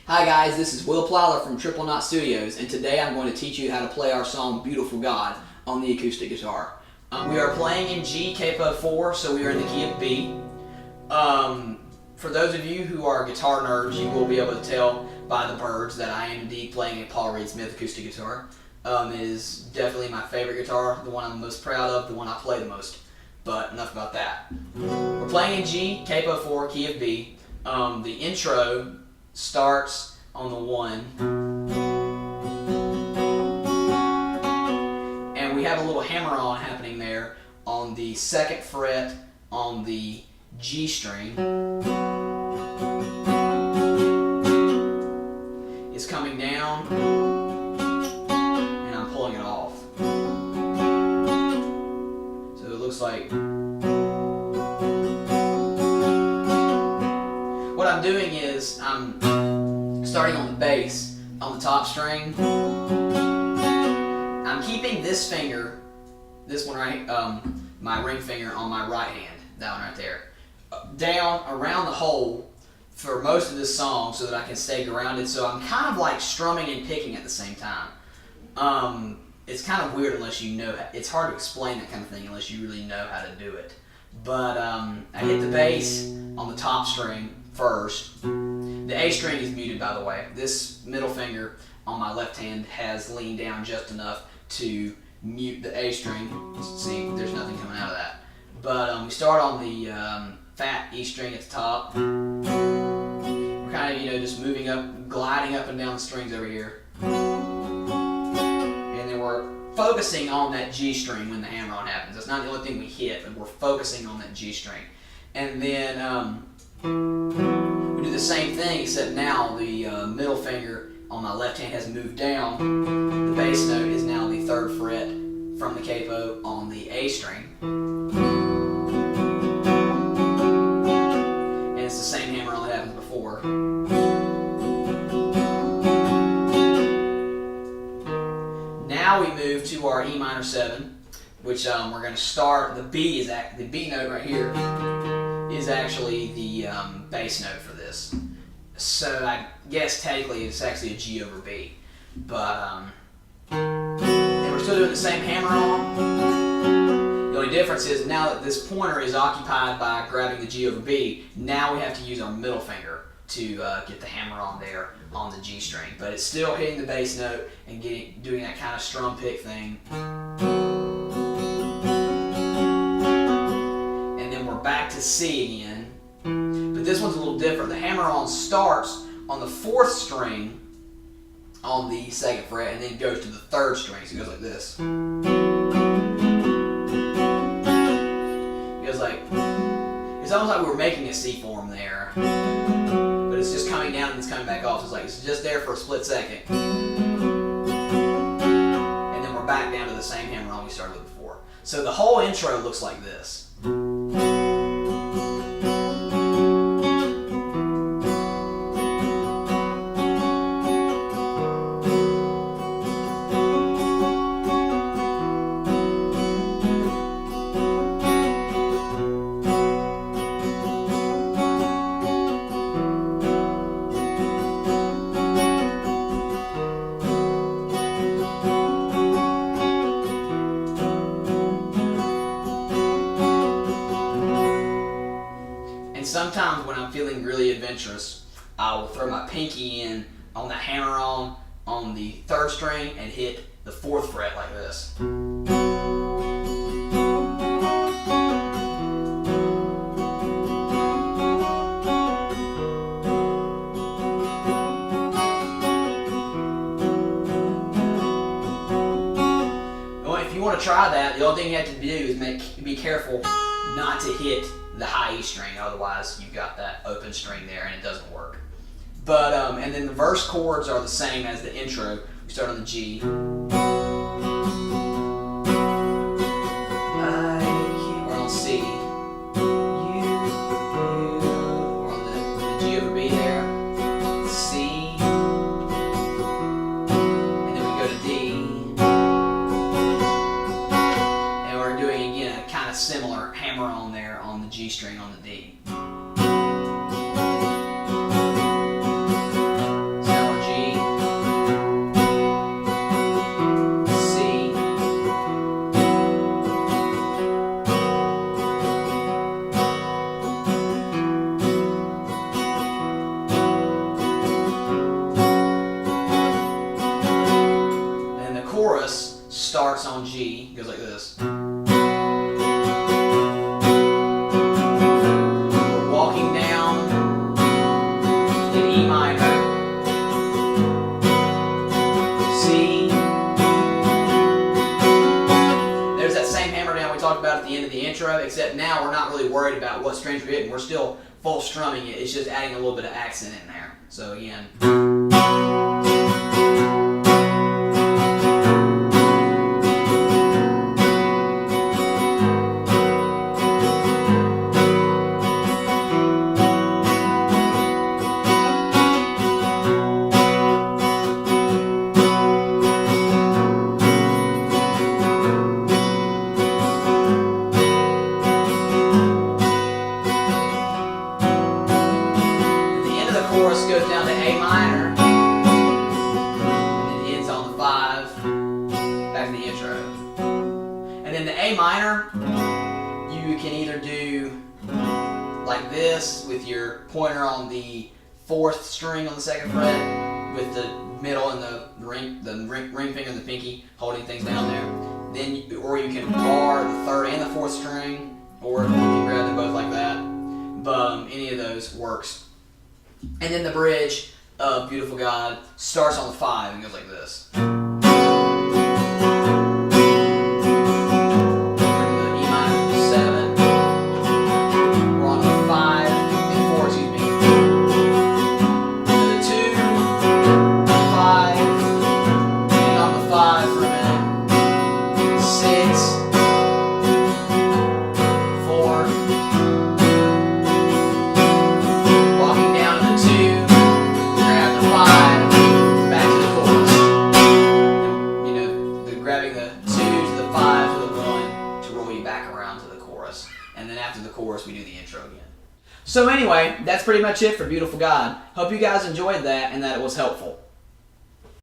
Hi guys, this is Will Plowler from Triple Knot Studios, and today I'm going to teach you how to play our song Beautiful God on the acoustic guitar. We are playing in G capo 4, so we are in the key of B. For those of you who are guitar nerds, you will be able to tell by the birds that I am indeed playing a Paul Reed Smith acoustic guitar. It is definitely my favorite guitar, the one I'm most proud of, the one I play the most. But enough about that. We're playing in G capo 4, key of B. The intro starts on the 1, and we have a little hammer-on happening there on the 2nd fret on the G string. It's coming down, and I'm pulling it off. So it looks like what I'm doing is I'm starting on the bass on the top string. I'm keeping this finger, this one right, my ring finger on my right hand, that one right there, down around the hole for most of this song so that I can stay grounded. So I'm kind of like strumming and picking at the same time. It's kind of weird unless you know, it's hard to explain that kind of thing unless you really know how to do it. But I hit the bass on the top string first. The A string is muted, by the way. This middle finger on my left hand has leaned down just enough to mute the A string. See, there's nothing coming out of that. But we start on the fat E string at the top. We're kind of, just moving up, gliding up and down the strings over here. And then we're focusing on that G string when the hammer-on happens. That's not the only thing we hit, but we're focusing on that G string. And then we do the same thing, except now the middle finger on my left hand has moved down. The bass note is now the 3rd fret from the capo on the A string. And it's the same hammer on that happens before. Now we move to our E minor 7, which we're going to start. The B note right here is actually the bass note for this. So I guess technically it's actually a G over B. But and we're still doing the same hammer on. The only difference is now that this pointer is occupied by grabbing the G over B, now we have to use our middle finger to get the hammer on there on the G string. But it's still hitting the bass note and doing that kind of strum pick thing. And then we're back to C again. But this one's a little different. The hammer-on starts on the 4th string on the 2nd fret and then goes to the 3rd string. So it goes like this. It goes like, it's almost like we were making a C form there. But it's just coming down and it's coming back off. So it's just there for a split second. And then we're back down to the same hammer-on we started with before. So the whole intro looks like this. Sometimes when I'm feeling really adventurous, I will throw my pinky in on the hammer-on on the 3rd string and hit the 4th fret like this. Well, if you want to try that, the only thing you have to do is be careful not to hit the high E string, otherwise you've got that open string there and it doesn't work. But and then the verse chords are the same as the intro. We start on the G. Or on C. Or on the G over B there. C. And then we go to D. And we're doing again a kind of similar hammer on there on the G string on the D. out what strings we're hitting. We're still full strumming it. It's just adding a little bit of accent in there. So again. Chorus goes down to A minor, and then ends on the 5, back to the intro. And then the A minor, you can either do like this with your pointer on the 4th string on the 2nd fret, with the middle and the ring finger and the pinky holding things down there. Then, or you can bar the 3rd and the 4th string, or you can grab them both like that. Any of those works. And then the bridge of Beautiful God starts on the 5 and goes like this. The E minor 7. We're on the 5 and 4, excuse me. To the 2, 5, and on the 5 for a minute. 6, 4. Grabbing the 2 to the 5 to the 1 to roll you back around to the chorus. And then after the chorus, we do the intro again. So anyway, that's pretty much it for Beautiful God. Hope you guys enjoyed that and that it was helpful.